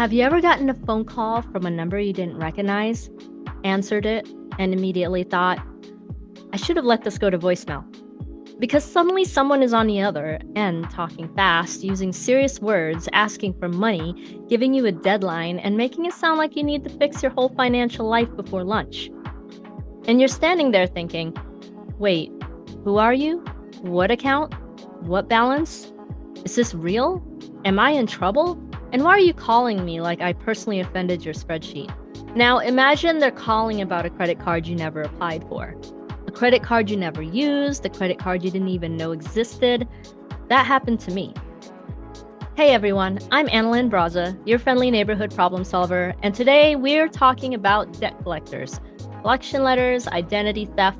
Have you ever gotten a phone call from a number you didn't recognize, answered it, and immediately thought, I should have let this go to voicemail? Because suddenly someone is on the other end talking fast, using serious words, asking for money, giving you a deadline, and making it sound like you need to fix your whole financial life before lunch. And you're standing there thinking, wait, who are you? What account? What balance? Is this real? Am I in trouble? And why are you calling me like I personally offended your spreadsheet? Now imagine they're calling about a credit card you never applied for. A credit card you never used, a credit card you didn't even know existed. That happened to me. Hey everyone, I'm Analyn Braza, your friendly neighborhood problem solver, and today we're talking about debt collectors, collection letters, identity theft,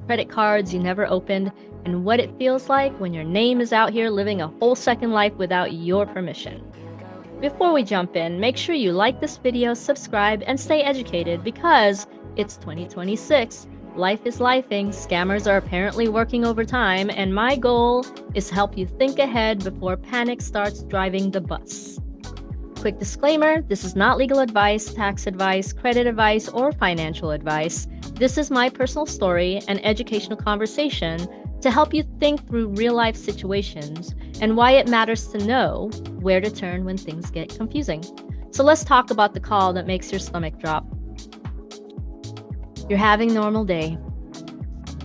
credit cards you never opened, and what it feels like when your name is out here living a whole second life without your permission. Before we jump in, make sure you like this video, subscribe, and stay educated because it's 2026. Life is lifing, scammers are apparently working overtime, and my goal is to help you think ahead before panic starts driving the bus. Quick disclaimer, this is not legal advice, tax advice, credit advice, or financial advice. This is my personal story and educational conversation to help you think through real-life situations and why it matters to know where to turn when things get confusing. So let's talk about the call that makes your stomach drop. You're having a normal day.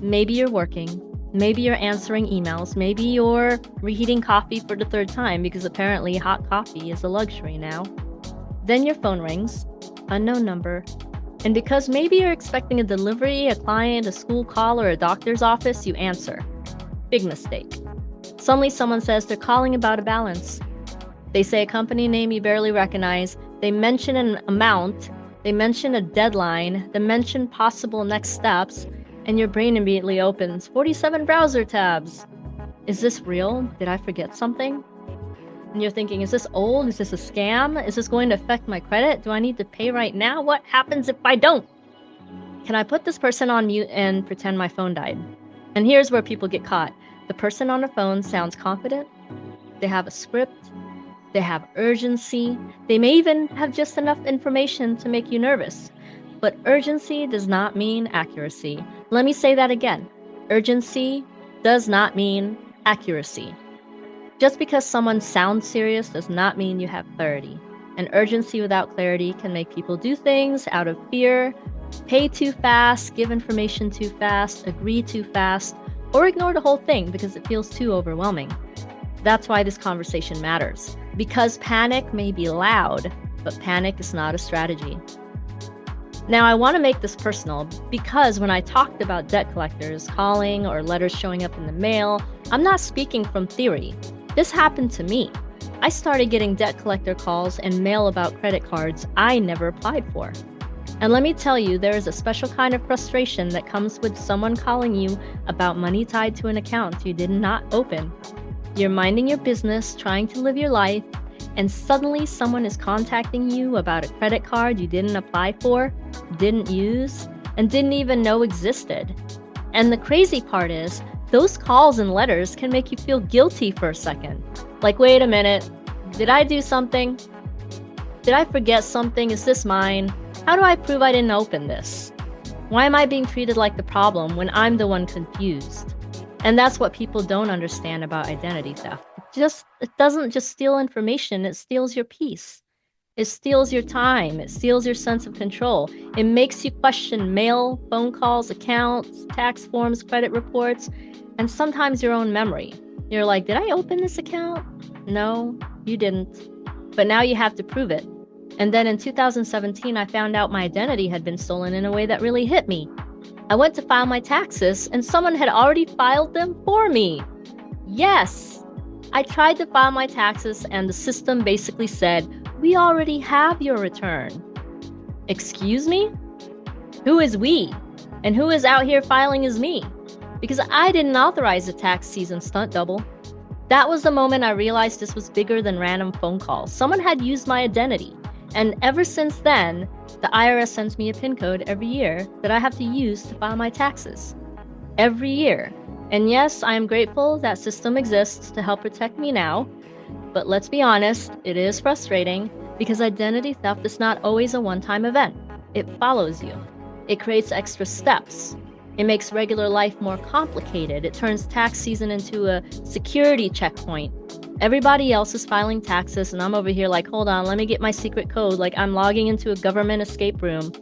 Maybe you're working. Maybe you're answering emails. Maybe you're reheating coffee for the third time because apparently hot coffee is a luxury now. Then your phone rings, unknown number. And because maybe you're expecting a delivery, a client, a school call, or a doctor's office, you answer. Big mistake. Suddenly someone says they're calling about a balance. They say a company name you barely recognize. They mention an amount. They mention a deadline. They mention possible next steps. And your brain immediately opens 47 browser tabs. Is this real? Did I forget something? And you're thinking, is this old? Is this a scam? Is this going to affect my credit? Do I need to pay right now? What happens if I don't? Can I put this person on mute and pretend my phone died? And here's where people get caught. The person on the phone sounds confident. They have a script. They have urgency. They may even have just enough information to make you nervous. But urgency does not mean accuracy. Let me say that again. Urgency does not mean accuracy. Just because someone sounds serious does not mean you have clarity. And urgency without clarity can make people do things out of fear, pay too fast, give information too fast, agree too fast, or ignore the whole thing because it feels too overwhelming. That's why this conversation matters. Because panic may be loud, but panic is not a strategy. Now, I want to make this personal because when I talked about debt collectors calling or letters showing up in the mail, I'm not speaking from theory. This happened to me. I started getting debt collector calls and mail about credit cards I never applied for. And let me tell you, there is a special kind of frustration that comes with someone calling you about money tied to an account you did not open. You're minding your business, trying to live your life, and suddenly someone is contacting you about a credit card you didn't apply for, didn't use, and didn't even know existed. And the crazy part is, those calls and letters can make you feel guilty for a second. Like, wait a minute, did I do something? Did I forget something? Is this mine? How do I prove I didn't open this? Why am I being treated like the problem when I'm the one confused? And that's what people don't understand about identity theft. It doesn't just steal information, it steals your peace. It steals your time. It steals your sense of control. It makes you question mail, phone calls, accounts, tax forms, credit reports, and sometimes your own memory. You're like, did I open this account? No, you didn't. But now you have to prove it. And then in 2017, I found out my identity had been stolen in a way that really hit me. I went to file my taxes and someone had already filed them for me. Yes, I tried to file my taxes and the system basically said, we already have your return. Excuse me? Who is we? And who is out here filing as me? Because I didn't authorize the tax season stunt double. That was the moment I realized this was bigger than random phone calls. Someone had used my identity. And ever since then, the IRS sends me a PIN code every year that I have to use to file my taxes. Every year. And yes, I am grateful that system exists to help protect me now. But let's be honest, it is frustrating. Because identity theft is not always a one-time event. It follows you. It creates extra steps. It makes regular life more complicated. It turns tax season into a security checkpoint. Everybody else is filing taxes, and I'm over here like, hold on, let me get my secret code, like I'm logging into a government escape room.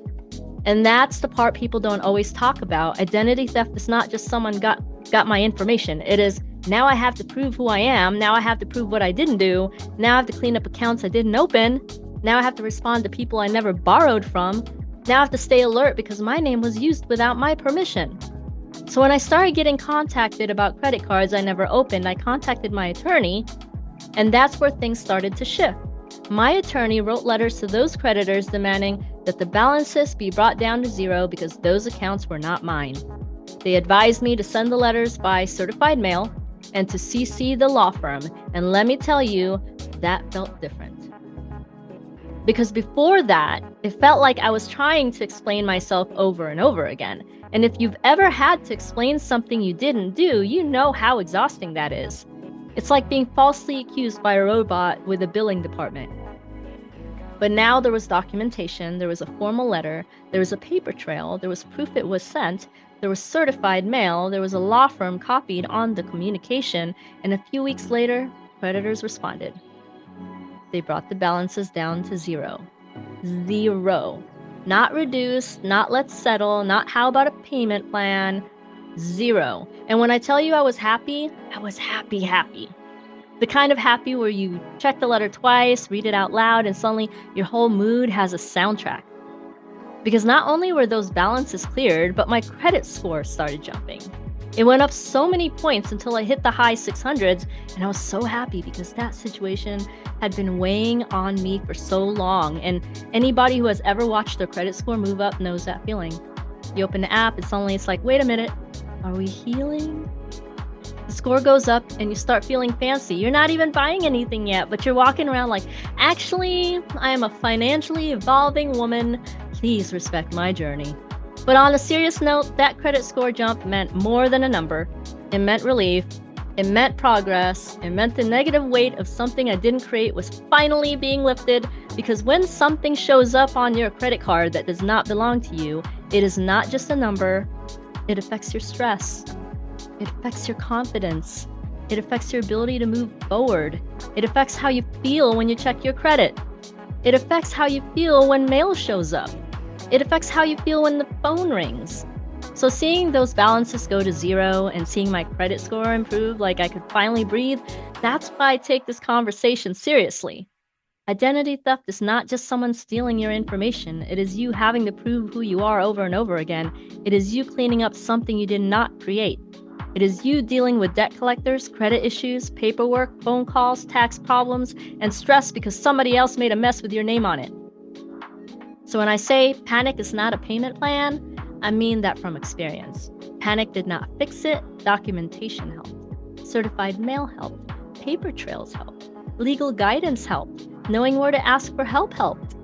And that's the part people don't always talk about. Identity theft is not just someone got my information. It is, now I have to prove who I am. Now I have to prove what I didn't do. Now I have to clean up accounts I didn't open. Now I have to respond to people I never borrowed from. Now I have to stay alert because my name was used without my permission. So when I started getting contacted about credit cards I never opened, I contacted my attorney, and that's where things started to shift. My attorney wrote letters to those creditors demanding that the balances be brought down to zero because those accounts were not mine. They advised me to send the letters by certified mail and to CC the law firm, and let me tell you, that felt different. Because before that, it felt like I was trying to explain myself over and over again. And if you've ever had to explain something you didn't do, you know how exhausting that is. It's like being falsely accused by a robot with a billing department. But now there was documentation, there was a formal letter, there was a paper trail, there was proof it was sent, there was certified mail, there was a law firm copied on the communication, and a few weeks later, creditors responded. They brought the balances down to zero. Zero. Not reduced, not let's settle, not how about a payment plan. Zero. And when I tell you I was happy, happy. The kind of happy where you check the letter twice, read it out loud, and suddenly your whole mood has a soundtrack. Because not only were those balances cleared, but my credit score started jumping. It went up so many points until I hit the high 600s, and I was so happy because that situation had been weighing on me for so long. And anybody who has ever watched their credit score move up knows that feeling. You open the app, and suddenly it's like, wait a minute, are we healing? The score goes up and you start feeling fancy. You're not even buying anything yet, but you're walking around like, actually, I am a financially evolving woman. Please respect my journey. But on a serious note, that credit score jump meant more than a number. It meant relief. It meant progress. It meant the negative weight of something I didn't create was finally being lifted, because when something shows up on your credit card that does not belong to you, it is not just a number. It affects your stress. It affects your confidence. It affects your ability to move forward. It affects how you feel when you check your credit. It affects how you feel when mail shows up. It affects how you feel when the phone rings. So seeing those balances go to zero and seeing my credit score improve, like I could finally breathe, that's why I take this conversation seriously. Identity theft is not just someone stealing your information. It is you having to prove who you are over and over again. It is you cleaning up something you did not create. It is you dealing with debt collectors, credit issues, paperwork, phone calls, tax problems, and stress because somebody else made a mess with your name on it. So when I say panic is not a payment plan, I mean that from experience. Panic did not fix it. Documentation helped. Certified mail helped. Paper trails helped. Legal guidance helped. Knowing where to ask for help helped.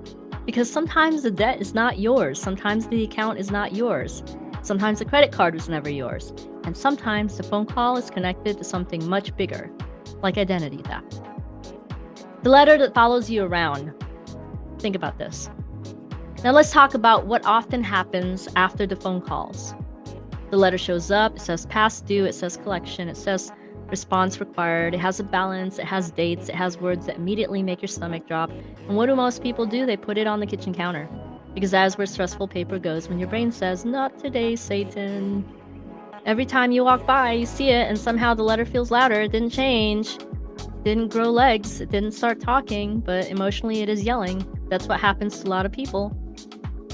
Because sometimes the debt is not yours. Sometimes the account is not yours. Sometimes the credit card was never yours. And sometimes the phone call is connected to something much bigger, like identity theft. The letter that follows you around. Think about this. Now let's talk about what often happens after the phone calls. The letter shows up, it says past due, it says collection, it says response required, it has a balance, it has dates, it has words that immediately make your stomach drop. And what do most people do? They put it on the kitchen counter. Because that is where stressful paper goes when your brain says, not today, Satan. Every time you walk by, you see it, and somehow the letter feels louder. It didn't change. It didn't grow legs. It didn't start talking, but emotionally it is yelling. That's what happens to a lot of people.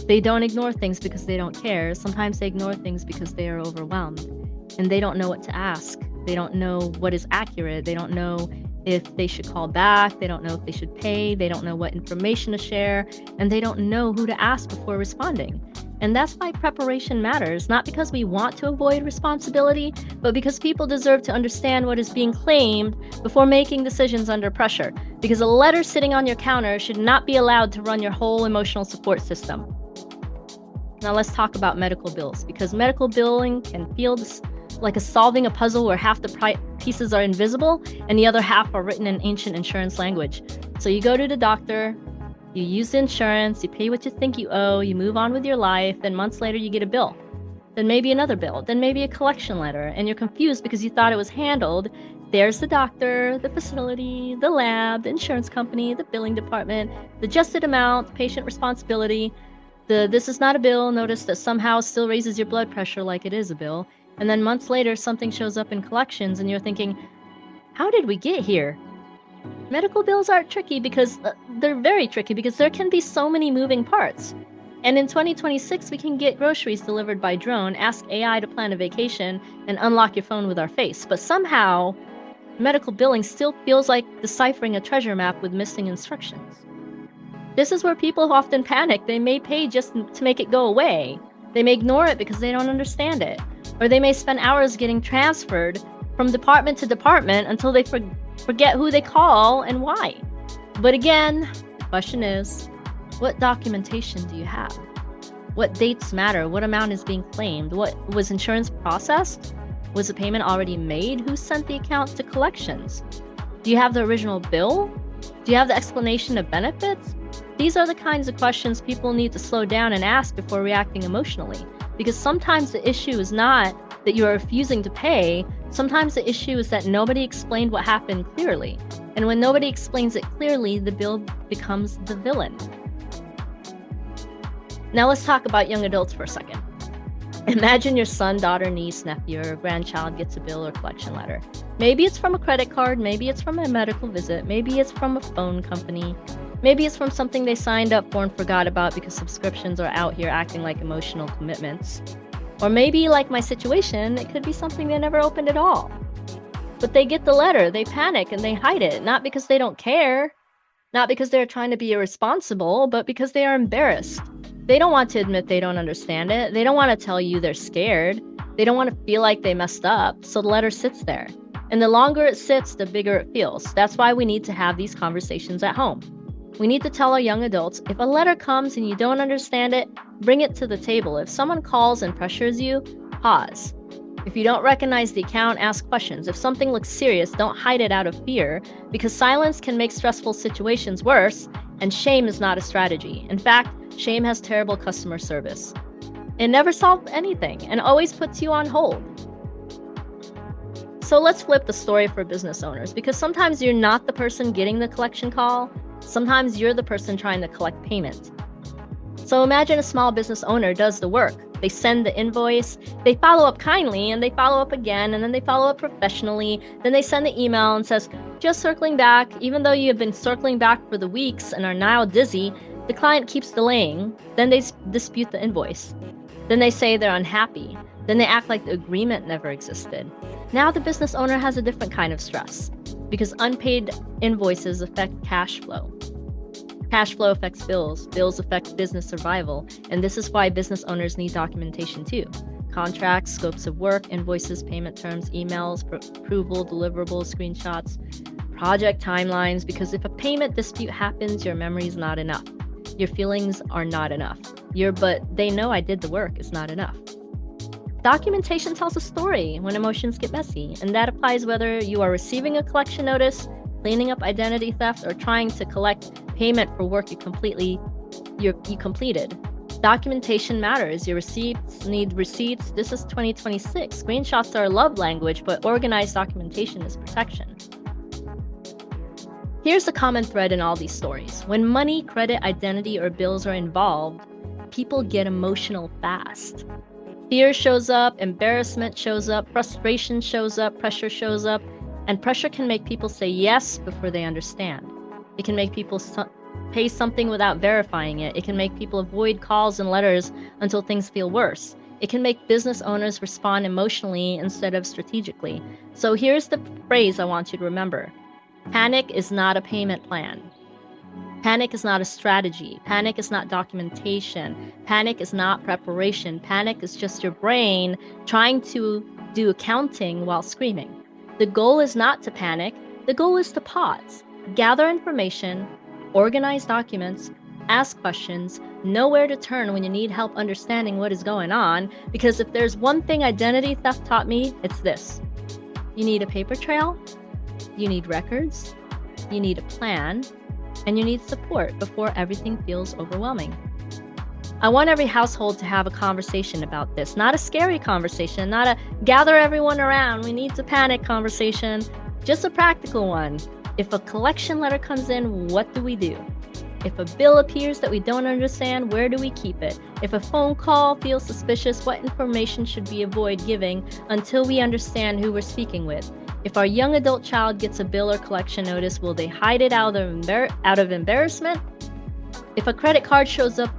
They don't ignore things because they don't care. Sometimes they ignore things because they are overwhelmed. And they don't know what to ask. They don't know what is accurate. They don't know if they should call back. They don't know if they should pay. They don't know what information to share. And they don't know who to ask before responding. And that's why preparation matters, not because we want to avoid responsibility, but because people deserve to understand what is being claimed before making decisions under pressure. Because a letter sitting on your counter should not be allowed to run your whole emotional support system. Now let's talk about medical bills, because medical billing can feel like solving a puzzle where half the pieces are invisible and the other half are written in ancient insurance language. So you go to the doctor, You use the insurance, you pay what you think you owe, you move on with your life, then months later you get a bill. Then maybe another bill, then maybe a collection letter, and you're confused because you thought it was handled. There's the doctor, the facility, the lab, the insurance company, the billing department, the adjusted amount, patient responsibility, the this is not a bill notice that somehow still raises your blood pressure like it is a bill. And then months later, something shows up in collections and you're thinking, how did we get here? Medical bills are tricky because they're very tricky because there can be so many moving parts. And in 2026, we can get groceries delivered by drone, ask AI to plan a vacation, and unlock your phone with our face. But somehow, medical billing still feels like deciphering a treasure map with missing instructions. This is where people often panic. They may pay just to make it go away. They may ignore it because they don't understand it. Or they may spend hours getting transferred from department to department until they forget who they call and why. But again, the question is, what documentation do you have? What dates matter? What amount is being claimed? What was insurance processed? Was the payment already made? Who sent the account to collections? Do you have the original bill? Do you have the explanation of benefits? These are the kinds of questions people need to slow down and ask before reacting emotionally. Because sometimes the issue is not that you are refusing to pay. Sometimes the issue is that nobody explained what happened clearly. And when nobody explains it clearly, the bill becomes the villain. Now let's talk about young adults for a second. Imagine your son, daughter, niece, nephew, or grandchild gets a bill or collection letter. Maybe it's from a credit card, maybe it's from a medical visit, maybe it's from a phone company, maybe it's from something they signed up for and forgot about because subscriptions are out here acting like emotional commitments. Or maybe, like my situation, it could be something they never opened at all. But they get the letter, they panic, and they hide it, not because they don't care, not because they're trying to be irresponsible, but because they are embarrassed. They don't want to admit they don't understand it. They don't want to tell you they're scared. They don't want to feel like they messed up, so the letter sits there. And the longer it sits, the bigger it feels. That's why we need to have these conversations at home. We need to tell our young adults, if a letter comes and you don't understand it, bring it to the table. If someone calls and pressures you, pause. If you don't recognize the account, ask questions. If something looks serious, don't hide it out of fear, because silence can make stressful situations worse, and shame is not a strategy. In fact, shame has terrible customer service. It never solves anything and always puts you on hold. So let's flip the story for business owners, because sometimes you're not the person getting the collection call. Sometimes you're the person trying to collect payment. So imagine a small business owner does the work. They send the invoice, they follow up kindly, and they follow up again, and then they follow up professionally. Then they send the email and says, just circling back. Even though you have been circling back for the weeks and are now dizzy, the client keeps delaying. Then they dispute the invoice. Then they say they're unhappy. Then they act like the agreement never existed. Now the business owner has a different kind of stress, because unpaid invoices affect cash flow. Cash flow affects bills. Bills affect business survival. And this is why business owners need documentation too. Contracts, scopes of work, invoices, payment terms, emails, approval, deliverables, screenshots, project timelines. Because if a payment dispute happens, your memory is not enough. Your feelings are not enough. But they know I did the work is not enough. Documentation tells a story when emotions get messy. And that applies whether you are receiving a collection notice, cleaning up identity theft, or trying to collect payment for work you completed. Documentation matters. Your receipts need receipts. This is 2026. Screenshots are a love language, but organized documentation is protection. Here's the common thread in all these stories. When money, credit, identity, or bills are involved, people get emotional fast. Fear shows up, embarrassment shows up, frustration shows up, pressure shows up, and pressure can make people say yes before they understand. It can make people pay something without verifying it. It can make people avoid calls and letters until things feel worse. It can make business owners respond emotionally instead of strategically. So here's the phrase I want you to remember. Panic is not a payment plan. Panic is not a strategy. Panic is not documentation. Panic is not preparation. Panic is just your brain trying to do accounting while screaming. The goal is not to panic. The goal is to pause, gather information, organize documents, ask questions, know where to turn when you need help understanding what is going on. Because if there's one thing identity theft taught me, it's this. You need a paper trail. You need records. You need a plan. and you need support before everything feels overwhelming. I want every household to have a conversation about this, not a scary conversation, not a gather everyone around, we need to panic conversation, just a practical one. If a collection letter comes in, what do we do? If a bill appears that we don't understand, where do we keep it? If a phone call feels suspicious, what information should we avoid giving until we understand who we're speaking with? If our young adult child gets a bill or collection notice, will they hide it out of embarrassment? If a credit card shows up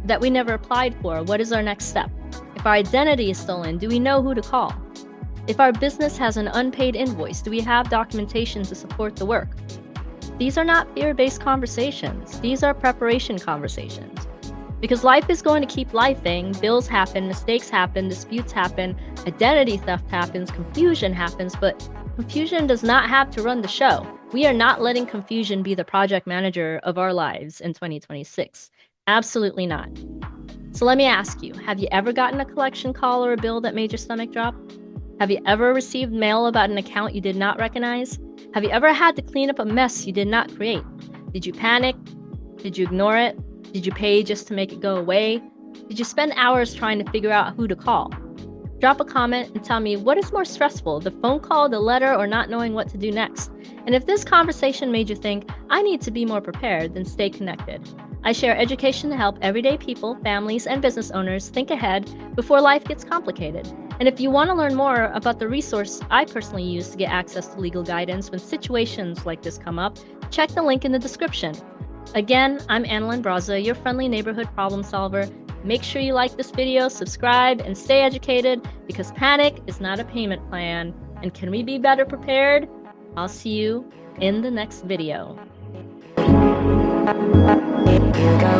that we never applied for, what is our next step? If our identity is stolen, do we know who to call? If our business has an unpaid invoice, do we have documentation to support the work? These are not fear-based conversations. These are preparation conversations. Because life is going to keep lifing, bills happen, mistakes happen, disputes happen, identity theft happens, confusion happens, but confusion does not have to run the show. We are not letting confusion be the project manager of our lives in 2026. Absolutely not. So let me ask you, have you ever gotten a collection call or a bill that made your stomach drop? Have you ever received mail about an account you did not recognize? Have you ever had to clean up a mess you did not create? Did you panic? Did you ignore it? Did you pay just to make it go away? Did you spend hours trying to figure out who to call? Drop a comment and tell me, what is more stressful, the phone call, the letter, or not knowing what to do next? And if this conversation made you think, I need to be more prepared, then stay connected. I share education to help everyday people, families, and business owners think ahead before life gets complicated. And if you want to learn more about the resource I personally use to get access to legal guidance when situations like this come up, check the link in the description. Again, I'm Analyn Braza, your friendly neighborhood problem solver. Make sure you like this video, subscribe, and stay educated, because panic is not a payment plan. And can we be better prepared? I'll see you in the next video. You go.